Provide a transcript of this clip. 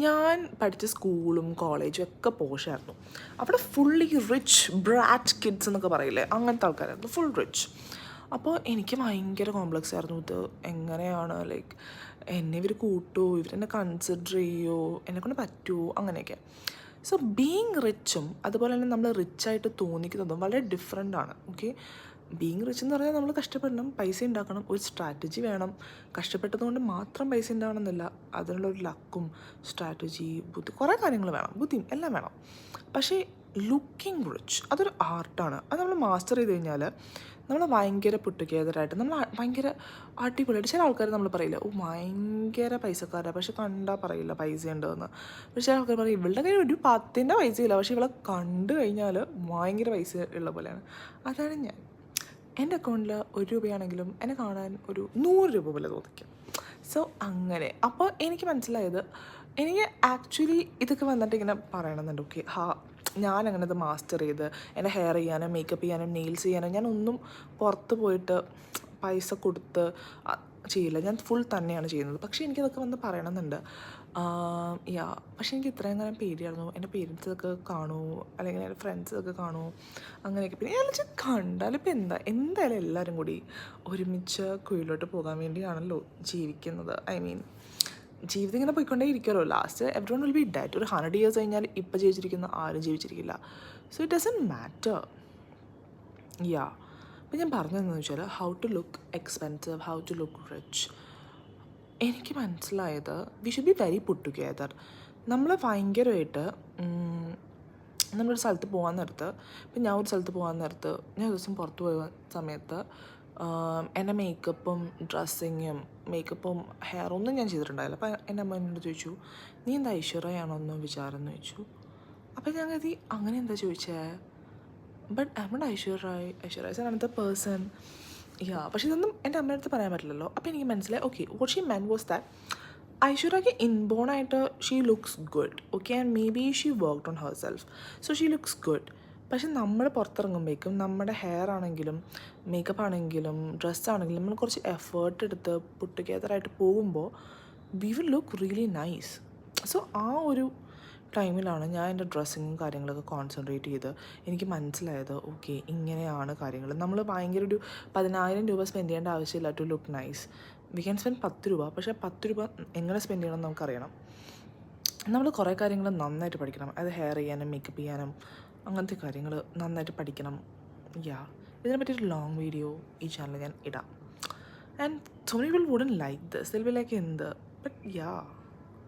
ഞാൻ പഠിച്ച സ്കൂളും കോളേജും ഒക്കെ പോഷായിരുന്നു. അവിടെ ഫുള്ളി റിച്ച് ബ്രാറ്റ് കിഡ്സ് എന്നൊക്കെ പറയില്ലേ, അങ്ങനത്തെ ആൾക്കാരായിരുന്നു, ഫുൾ റിച്ച്. അപ്പോൾ എനിക്ക് ഭയങ്കര കോംപ്ലക്സ് ആയിരുന്നു ഇത് എങ്ങനെയാണ് ലൈക്ക് എന്നെ ഇവർ കൂട്ടുമോ, ഇവരെന്നെ കൺസിഡർ ചെയ്യുമോ, എന്നെക്കൊണ്ട് പറ്റുമോ, അങ്ങനെയൊക്കെ. സോ ബീങ് റിച്ചും അതുപോലെ തന്നെ നമ്മൾ റിച്ചായിട്ട് തോന്നിക്കുന്നതും വളരെ ഡിഫറെൻ്റ് ആണ്. ഓക്കെ, ബീങ് റിച്ച് എന്ന് പറഞ്ഞാൽ നമ്മൾ കഷ്ടപ്പെടണം, പൈസ ഉണ്ടാക്കണം, ഒരു സ്ട്രാറ്റജി വേണം. കഷ്ടപ്പെട്ടതുകൊണ്ട് മാത്രം പൈസ ഉണ്ടാവണമെന്നില്ല, അതിനുള്ളൊരു ലക്കും സ്ട്രാറ്റജി ബുദ്ധി കുറേ കാര്യങ്ങൾ വേണം, ബുദ്ധിയും എല്ലാം വേണം. പക്ഷേ ലുക്കിംഗ് റിച്ച് അതൊരു ആർട്ടാണ്. അത് നമ്മൾ മാസ്റ്റർ ചെയ്ത് കഴിഞ്ഞാൽ നമ്മൾ ഭയങ്കര പുട്ടുകേതരായിട്ട് നമ്മൾ ഭയങ്കര അടിപൊളിയായിട്ട്. ചില ആൾക്കാർ നമ്മൾ പറയില്ല, ഓ ഭയങ്കര പൈസക്കാരാണ് പക്ഷെ കണ്ടാൽ പറയില്ല പൈസ ഉണ്ടെന്ന്. പക്ഷേ ചില ആൾക്കാർ പറയും ഇവളുടെ കയ്യിൽ ഒരു 10 പൈസയില്ല പക്ഷേ ഇവളെ കണ്ടു കഴിഞ്ഞാൽ ഭയങ്കര പൈസ ഉള്ള പോലെയാണ്. അതാണ് ഞാൻ. എൻ്റെ അക്കൗണ്ടിൽ 1 രൂപയാണെങ്കിലും എന്നെ കാണാൻ ഒരു 100 രൂപ പോലെ തോന്നിക്കും. സോ അങ്ങനെ. അപ്പോൾ എനിക്ക് മനസ്സിലായത്, എനിക്ക് ആക്ച്വലി ഇതൊക്കെ വന്നിട്ട് ഇങ്ങനെ പറയണമെന്നുണ്ട്. ഓക്കെ, ഞാനങ്ങനെ ഇത് മാസ്റ്റർ ചെയ്ത് എൻ്റെ ഹെയർ ചെയ്യാനും മേക്കപ്പ് ചെയ്യാനും നെയിൽസ് ചെയ്യാനും ഞാനൊന്നും പുറത്ത് പോയിട്ട് പൈസ കൊടുത്ത് ചെയ്യില്ല. ഞാൻ ഫുൾ തന്നെയാണ് ചെയ്യുന്നത്. പക്ഷേ എനിക്കതൊക്കെ വന്ന് പറയണമെന്നുണ്ട്. യാ, പക്ഷേ എനിക്ക് ഇത്രയും കാലം പേടിയായിരുന്നു, എൻ്റെ പേരൻസൊക്കെ കാണുമോ അല്ലെങ്കിൽ എൻ്റെ ഫ്രണ്ട്സൊക്കെ കാണുമോ അങ്ങനെയൊക്കെ. പിന്നെ ഞാൻ വെച്ചാൽ കണ്ടാലിപ്പോൾ എന്തായാലും എല്ലാവരും കൂടി ഒരുമിച്ച് കുഴിയിലോട്ട് പോകാൻ വേണ്ടിയാണല്ലോ ജീവിക്കുന്നത്. ഐ മീൻ ജീവിതം ഇങ്ങനെ പോയിക്കൊണ്ടേ ഇരിക്കുമല്ലോ. Last everyone will be dead. ഒരു 100 years കഴിഞ്ഞാൽ ഇപ്പം ജീവിച്ചിരിക്കുന്ന ആരും ജീവിച്ചിരിക്കില്ല. So it doesn't matter. Yeah, അപ്പം ഞാൻ പറഞ്ഞതെന്ന് വെച്ചാൽ how to look expensive, how to look rich. എനിക്ക് മനസ്സിലായത് we should be very put together. നമ്മൾ ഭയങ്കരമായിട്ട് നമ്മളൊരു സ്ഥലത്ത് പോകാൻ നേരത്ത്, ഇപ്പം ഞാൻ ഒരു സ്ഥലത്ത് പോകാൻ നേരത്ത് ഞാൻ ഒരു ദിവസം പുറത്ത് പോയ സമയത്ത് എൻ്റെ മേക്കപ്പും ഡ്രസ്സിങ്ങും മേക്കപ്പും ഹെയറൊന്നും ഞാൻ ചെയ്തിട്ടുണ്ടായില്ല. അപ്പോൾ എൻ്റെ അമ്മ എന്നോട് ചോദിച്ചു, നീ എന്താ ഐശ്വര്യയാണോ എന്ന് വിചാരം എന്ന് ചോദിച്ചു. അപ്പോൾ ഞാൻ കരുതി അങ്ങനെ എന്താ ചോദിച്ചേ, but I am not Aishwarya is another person. Yeah, പക്ഷേ ഇതൊന്നും എൻ്റെ അമ്മയുടെ അടുത്ത് പറയാൻ പറ്റില്ലല്ലോ. അപ്പോൾ എനിക്ക് മനസ്സിലായി, okay what she meant was that ഐശ്വര്യയ്ക്ക് ഇൻബോണായിട്ട് she looks good. Okay, and maybe she worked on herself, so she looks good. പക്ഷെ നമ്മൾ പുറത്തിറങ്ങുമ്പോഴേക്കും നമ്മുടെ ഹെയർ ആണെങ്കിലും മേക്കപ്പ് ആണെങ്കിലും ഡ്രസ്സാണെങ്കിലും നമ്മൾ കുറച്ച് എഫേർട്ട് എടുത്ത് പുട്ട് ടുഗെദറായിട്ട് പോകുമ്പോൾ we will look really nice. So ആ ഒരു ടൈമിലാണ് ഞാൻ എൻ്റെ ഡ്രസ്സിങ്ങും കാര്യങ്ങളൊക്കെ കോൺസെൻട്രേറ്റ് ചെയ്ത് എനിക്ക് മനസ്സിലായത്, ഓക്കെ ഇങ്ങനെയാണ് കാര്യങ്ങൾ. നമ്മൾ ഭയങ്കര ഒരു 10,000 രൂപ സ്പെൻഡ് ചെയ്യേണ്ട ആവശ്യമില്ല to look nice. We can spend 10 രൂപ, പക്ഷേ 10 രൂപ എങ്ങനെ സ്പെൻഡ് ചെയ്യണമെന്ന് നമുക്കറിയണം. നമ്മൾ കുറേ കാര്യങ്ങൾ നന്നായിട്ട് പഠിക്കണം. അത് ഹെയർ ചെയ്യാനും മേക്കപ്പ് ചെയ്യാനും അങ്ങനത്തെ കാര്യങ്ങൾ നന്നായിട്ട് പഠിക്കണം. യാ, ഇതിനെ പറ്റിയൊരു ലോങ് വീഡിയോ ഈ ചാനലിൽ ഞാൻ ഇടാം. And so many people wouldn't like this. They'll be like എന്ത്, ബട്ട് യാ.